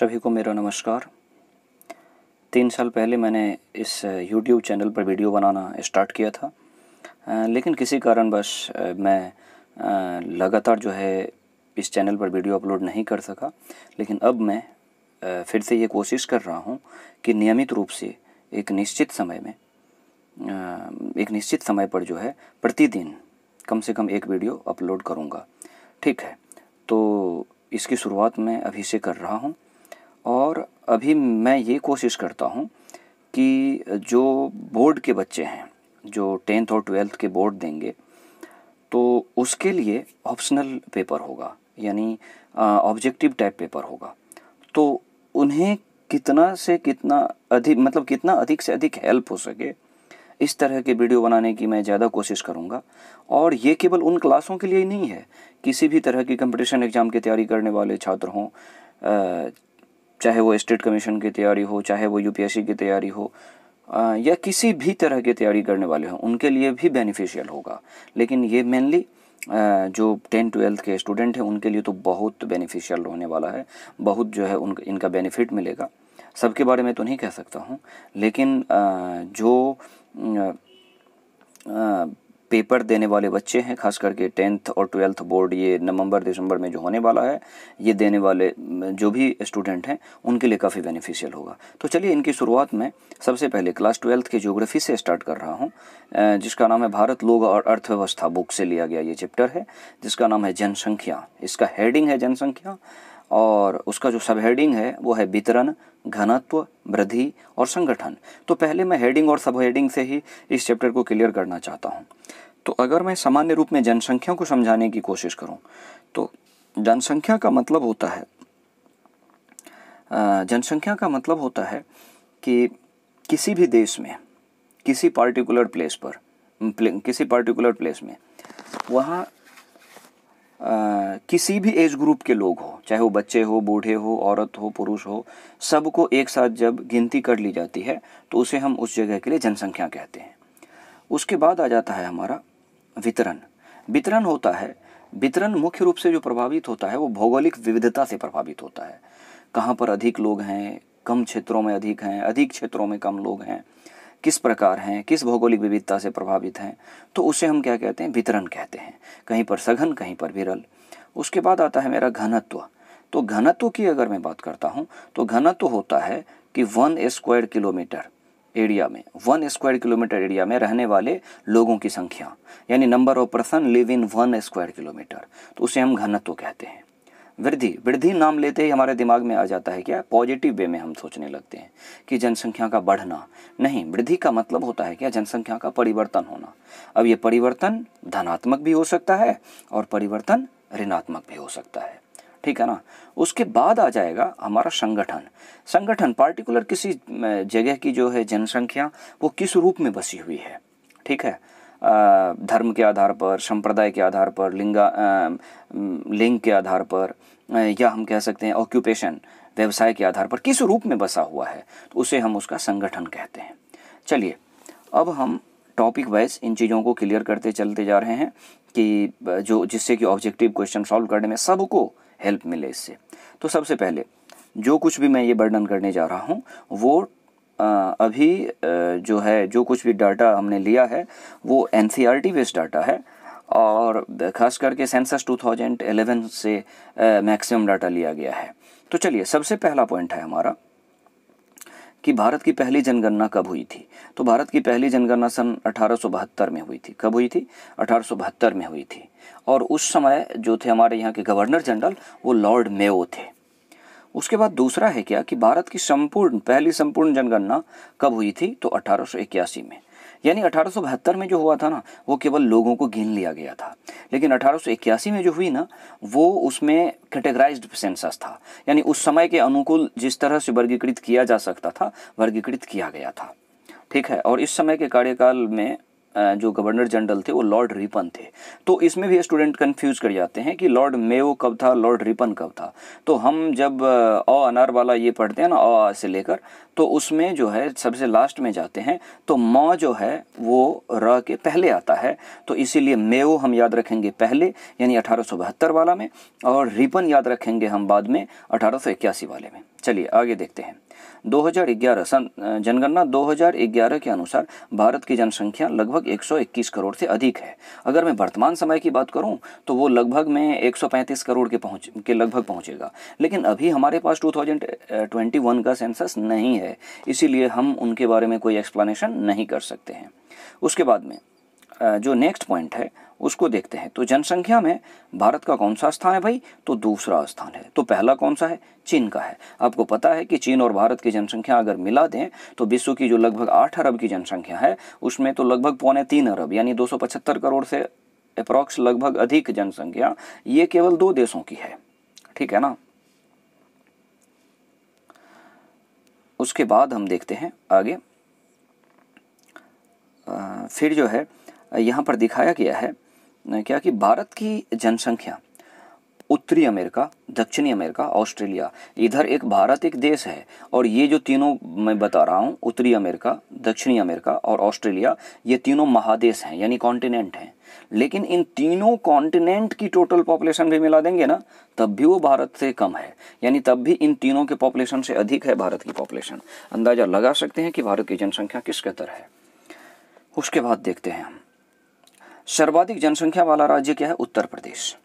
सभी को मेरा नमस्कार। 3 साल पहले मैंने इस YouTube चैनल पर वीडियो बनाना स्टार्ट किया था, लेकिन किसी कारणवश मैं लगातार जो है इस चैनल पर वीडियो अपलोड नहीं कर सका। लेकिन अब मैं फिर से ये कोशिश कर रहा हूँ कि नियमित रूप से एक निश्चित समय पर जो है प्रतिदिन कम से कम एक वीडियो अपलोड करूँगा। ठीक है, तो इसकी शुरुआत मैं अभी से कर रहा हूँ और अभी मैं ये कोशिश करता हूँ कि जो बोर्ड के बच्चे हैं, जो 10th और 12th के बोर्ड देंगे, तो उसके लिए ऑप्शनल पेपर होगा, यानी ऑब्जेक्टिव टाइप पेपर होगा। तो उन्हें कितना से कितना अधिक से अधिक हेल्प हो सके इस तरह के वीडियो बनाने की मैं ज़्यादा कोशिश करूँगा। और ये केवल उन क्लासों के लिए ही नहीं है, किसी भी तरह की कंपटीशन एग्ज़ाम की तैयारी करने वाले छात्र हों, चाहे वो स्टेट कमीशन की तैयारी हो, चाहे वो यूपीएससी की तैयारी हो, या किसी भी तरह की तैयारी करने वाले हों, उनके लिए भी बेनिफिशियल होगा। लेकिन ये मेनली जो 10-12th के स्टूडेंट हैं उनके लिए तो बहुत बेनिफिशियल होने वाला है, बहुत जो है इनका बेनिफिट मिलेगा। सबके बारे में तो नहीं कह सकता हूँ, लेकिन जो पेपर देने वाले बच्चे हैं, खास करके 10th और 12th बोर्ड ये नवंबर-दिसंबर में जो होने वाला है, ये देने वाले जो भी स्टूडेंट हैं उनके लिए काफ़ी बेनिफिशियल होगा। तो चलिए इनकी शुरुआत में सबसे पहले क्लास 12th के ज्योग्राफी से स्टार्ट कर रहा हूँ, जिसका नाम है भारत, लोक और अर्थव्यवस्था। बुक से लिया गया ये चैप्टर है, जिसका नाम है जनसंख्या। इसका हेडिंग है जनसंख्या और उसका जो सब हेडिंग है वो है वितरण, घनत्व, वृद्धि और संगठन। तो पहले मैं हेडिंग और सब हेडिंग से ही इस चैप्टर को क्लियर करना चाहता हूँ। तो अगर मैं सामान्य रूप में जनसंख्या को समझाने की कोशिश करूँ तो जनसंख्या का मतलब होता है कि किसी भी देश में किसी पार्टिकुलर प्लेस में वहाँ किसी भी एज ग्रुप के लोग हो, चाहे वो बच्चे हो, बूढ़े हो, औरत हो, पुरुष हो, सबको एक साथ जब गिनती कर ली जाती है तो उसे हम उस जगह के लिए जनसंख्या कहते हैं। उसके बाद आ जाता है हमारा वितरण। वितरण मुख्य रूप से जो प्रभावित होता है वो भौगोलिक विविधता से प्रभावित होता है। कहाँ पर अधिक लोग हैं, कम क्षेत्रों में अधिक हैं, अधिक क्षेत्रों में कम लोग हैं, किस प्रकार हैं, किस भौगोलिक विविधता से प्रभावित हैं, तो उसे हम क्या कहते हैं, वितरण कहते हैं। कहीं पर सघन, कहीं पर विरल। उसके बाद आता है मेरा घनत्व। तो घनत्व की अगर मैं बात करता हूँ तो घनत्व होता है कि 1 स्क्वायर किलोमीटर एरिया में रहने वाले लोगों की संख्या, यानी number of person live in 1 square kilometre, तो उसे हम घनत्व कहते हैं। वृद्धि नाम लेते ही हमारे दिमाग में आ जाता है क्या, पॉजिटिव वे में हम सोचने लगते हैं कि जनसंख्या का बढ़ना। नहीं, वृद्धि का मतलब होता है क्या, जनसंख्या का परिवर्तन होना। अब ये परिवर्तन धनात्मक भी हो सकता है और परिवर्तन ऋणात्मक भी हो सकता है, ठीक है ना। उसके बाद आ जाएगा हमारा संगठन पार्टिकुलर किसी जगह की जो है जनसंख्या वो किस रूप में बसी हुई है, ठीक है। धर्म के आधार पर, संप्रदाय के आधार पर, लिंग के आधार पर, या हम कह सकते हैं ऑक्यूपेशन, व्यवसाय के आधार पर किस रूप में बसा हुआ है, तो उसे हम उसका संगठन कहते हैं। चलिए अब हम टॉपिक वाइज इन चीज़ों को क्लियर करते चलते जा रहे हैं कि जिससे कि ऑब्जेक्टिव क्वेश्चन सॉल्व करने में सबको हेल्प मिले इससे। तो सबसे पहले जो कुछ भी मैं ये वर्णन करने जा रहा हूँ वो जो कुछ भी डाटा हमने लिया है वो NCERT बेस्ड डाटा है और खास करके सेंसस 2011 से मैक्सिमम डाटा लिया गया है। तो चलिए सबसे पहला पॉइंट है हमारा कि भारत की पहली जनगणना कब हुई थी। तो भारत की पहली जनगणना सन 1872 में हुई थी। कब हुई थी? 1872 में हुई थी। और उस समय जो थे हमारे यहाँ के गवर्नर जनरल वो लॉर्ड मेयो थे। उसके बाद दूसरा है क्या कि भारत की पहली संपूर्ण जनगणना कब हुई थी, तो 1881 में। यानी 1872 में जो हुआ था ना वो केवल लोगों को गिन लिया गया था, लेकिन 1881 में जो हुई ना वो उसमें कैटेगराइज्ड सेंसस था, यानी उस समय के अनुकूल जिस तरह से वर्गीकृत किया जा सकता था वर्गीकृत किया गया था, ठीक है। और इस समय के कार्यकाल में जो गवर्नर जनरल थे वो लॉर्ड रिपन थे। तो इसमें भी स्टूडेंट कंफ्यूज कर जाते हैं कि लॉर्ड मेयो कब था, लॉर्ड रिपन कब था। तो हम जब अनार वाला ये पढ़ते हैं ना, अ से लेकर, तो उसमें जो है सबसे लास्ट में जाते हैं तो म जो है वो र के पहले आता है, तो इसीलिए मेयो हम याद रखेंगे पहले यानी 1872 वाला में, और रिपन याद रखेंगे हम बाद में 1881 वाले में। चलिए आगे देखते हैं। 2011 जनगणना 2011 के अनुसार भारत की जनसंख्या लगभग 121 करोड़ से अधिक है। अगर मैं वर्तमान समय की बात करूं तो वो लगभग में 135 करोड़ के लगभग पहुंचेगा। लेकिन अभी हमारे पास 2021 का सेंसस नहीं है, इसीलिए हम उनके बारे में कोई एक्सप्लेनेशन नहीं कर सकते हैं। उसके बाद में जो नेक्स्ट पॉइंट है उसको देखते हैं। तो जनसंख्या में भारत का कौन सा स्थान है भाई? तो दूसरा स्थान है। तो पहला कौन सा है? चीन का है। आपको पता है कि चीन और भारत की जनसंख्या अगर मिला दें तो विश्व की जो लगभग 8 अरब की जनसंख्या है उसमें तो लगभग 2.25 अरब यानी 275 करोड़ से अप्रॉक्स लगभग अधिक जनसंख्या ये केवल 2 देशों की है। ठीक है ना। उसके बाद हम देखते हैं आगे। फिर जो है यहाँ पर दिखाया गया है क्या कि भारत की जनसंख्या उत्तरी अमेरिका, दक्षिणी अमेरिका, ऑस्ट्रेलिया, इधर एक भारत एक देश है और ये जो तीनों मैं बता रहा हूँ उत्तरी अमेरिका, दक्षिणी अमेरिका और ऑस्ट्रेलिया, ये तीनों महादेश हैं यानी कॉन्टिनेंट हैं। लेकिन इन तीनों कॉन्टिनेंट की टोटल पॉपुलेशन भी मिला देंगे ना तब भी वो भारत से कम है, यानी तब भी इन तीनों के पॉपुलेशन से अधिक है भारत की पॉपुलेशन। अंदाजा लगा सकते हैं कि भारत की जनसंख्या किस कदर है। उसके बाद देखते हैं हम सर्वाधिक जनसंख्या वाला राज्य क्या है? उत्तर प्रदेश।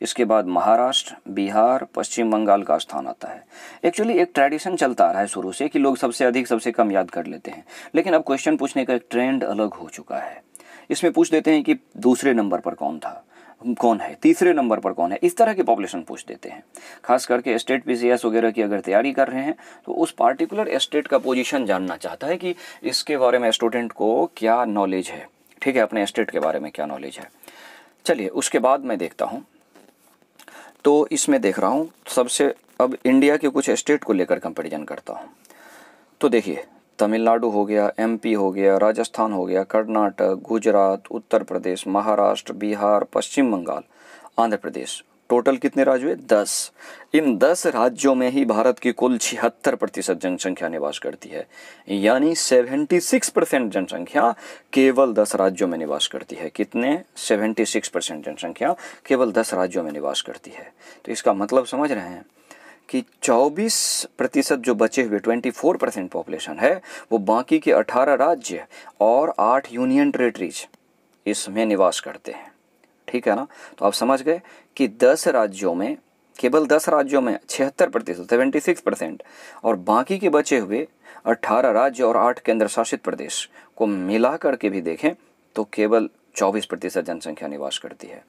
इसके बाद महाराष्ट्र, बिहार, पश्चिम बंगाल का स्थान आता है। एक्चुअली एक ट्रेडिशन चलता आ रहा है शुरू से कि लोग सबसे अधिक सबसे कम याद कर लेते हैं, लेकिन अब क्वेश्चन पूछने का एक ट्रेंड अलग हो चुका है। इसमें पूछ देते हैं कि दूसरे नंबर पर कौन है, तीसरे नंबर पर कौन है, इस तरह की पॉपुलेशन पूछ देते हैं। खास करके स्टेट पीसीएस वगैरह की अगर तैयारी कर रहे हैं तो उस पार्टिकुलर स्टेट का पोजीशन जानना चाहता है कि इसके बारे में स्टूडेंट को क्या नॉलेज है। ठीक है, अपने स्टेट के बारे में क्या नॉलेज है। चलिए उसके बाद मैं देखता हूँ, तो इसमें देख रहा हूँ सबसे, अब इंडिया के कुछ स्टेट को लेकर कंपैरिजन करता हूँ। तो देखिए तमिलनाडु हो गया, एमपी हो गया, राजस्थान हो गया, कर्नाटक, गुजरात, उत्तर प्रदेश, महाराष्ट्र, बिहार, पश्चिम बंगाल, आंध्र प्रदेश, टोटल कितने राज्य हुए? 10। इन 10 राज्यों में ही भारत की कुल 76% जनसंख्या निवास करती है, यानी 76% जनसंख्या केवल 10 राज्यों में निवास करती है। कितने? 76% जनसंख्या केवल 10 राज्यों में निवास करती है। तो इसका मतलब समझ रहे हैं कि 24% जो बचे हुए 24% पॉपुलेशन है वो बाकी के 18 राज्य और 8 यूनियन टेरिटरीज इसमें निवास करते हैं। ठीक है ना। तो आप समझ गए कि 10 राज्यों में, केवल 10 राज्यों में 76%, 76%, और बाकी के बचे हुए 18 राज्य और 8 केंद्र शासित प्रदेश को मिला करके भी देखें तो केवल 24% जनसंख्या निवास करती है।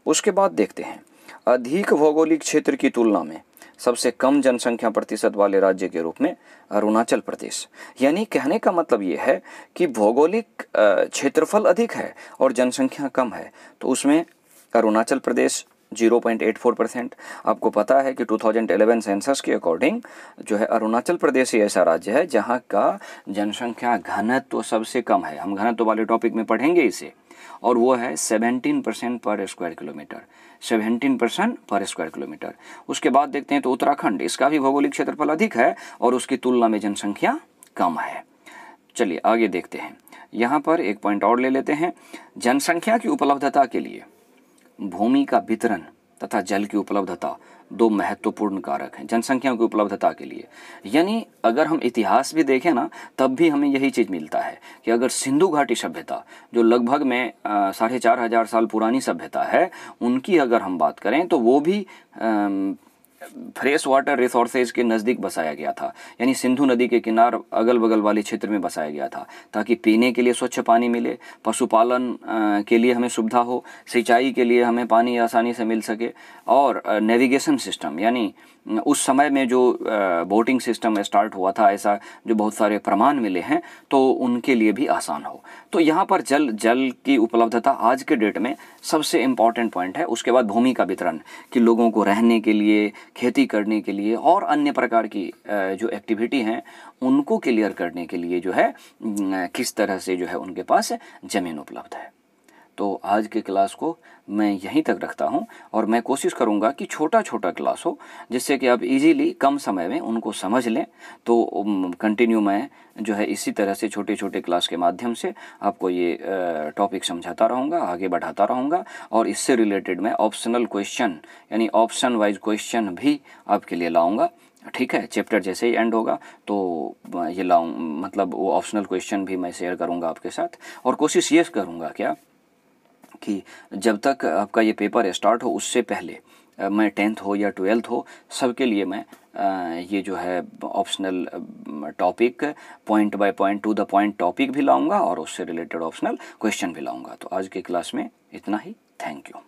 उसके बाद देखते हैं अधिक भौगोलिक क्षेत्र की तुलना में सबसे कम जनसंख्या प्रतिशत वाले राज्य के रूप में अरुणाचल प्रदेश। यानी कहने का मतलब ये है कि भौगोलिक क्षेत्रफल अधिक है और जनसंख्या कम है, तो उसमें अरुणाचल प्रदेश 0.84%। आपको पता है कि 2011 सेंसस के अकॉर्डिंग जो है अरुणाचल प्रदेश ही ऐसा राज्य है जहाँ का जनसंख्या घनत्व सबसे कम है। हम घनत्व वाले टॉपिक में पढ़ेंगे इसे, और वो है 17% पर स्क्वायर किलोमीटर, 17% पर स्क्वायर किलोमीटर। उसके बाद देखते हैं तो उत्तराखंड, इसका भी भौगोलिक क्षेत्रफल अधिक है और उसकी तुलना में जनसंख्या कम है। चलिए आगे देखते हैं। यहाँ पर एक पॉइंट और ले लेते हैं। जनसंख्या की उपलब्धता के लिए भूमि का वितरण तथा जल की उपलब्धता 2 महत्वपूर्ण कारक हैं जनसंख्या की उपलब्धता के लिए। यानी अगर हम इतिहास भी देखें ना तब भी हमें यही चीज़ मिलता है कि अगर सिंधु घाटी सभ्यता जो लगभग में 4500 साल पुरानी सभ्यता है, उनकी अगर हम बात करें तो वो भी फ्रेश वाटर रिसोर्सेज के नज़दीक बसाया गया था, यानी सिंधु नदी के किनार अगल बगल वाले क्षेत्र में बसाया गया था ताकि पीने के लिए स्वच्छ पानी मिले, पशुपालन के लिए हमें सुविधा हो, सिंचाई के लिए हमें पानी आसानी से मिल सके, और नेविगेशन सिस्टम यानी उस समय में जो बोटिंग सिस्टम स्टार्ट हुआ था, ऐसा जो बहुत सारे प्रमाण मिले हैं, तो उनके लिए भी आसान हो। तो यहाँ पर जल की उपलब्धता आज के डेट में सबसे इम्पॉर्टेंट पॉइंट है। उसके बाद भूमि का वितरण कि लोगों को रहने के लिए, खेती करने के लिए और अन्य प्रकार की जो एक्टिविटी हैं उनको क्लियर करने के लिए जो है किस तरह से जो है उनके पास ज़मीन उपलब्ध है। तो आज के क्लास को मैं यहीं तक रखता हूं और मैं कोशिश करूंगा कि छोटा छोटा क्लास हो, जिससे कि आप इजीली कम समय में उनको समझ लें। तो कंटिन्यू मैं जो है इसी तरह से छोटे छोटे क्लास के माध्यम से आपको ये टॉपिक समझाता रहूँगा, आगे बढ़ाता रहूँगा, और इससे रिलेटेड मैं ऑप्शनल क्वेश्चन यानी ऑप्शन वाइज क्वेश्चन भी आपके लिए लाऊंगा। ठीक है, चैप्टर जैसे ही एंड होगा तो ये मतलब वो ऑप्शनल क्वेश्चन भी मैं शेयर करूंगा आपके साथ। और कोशिश ये करूंगा क्या कि जब तक आपका ये पेपर स्टार्ट हो उससे पहले मैं 10th हो या 12th हो, सबके लिए मैं ये जो है optional topic point by point two the point topic भी लाऊंगा और उससे रिलेटेड ऑप्शनल क्वेश्चन भी लाऊंगा। तो आज के क्लास में इतना ही। Thank you.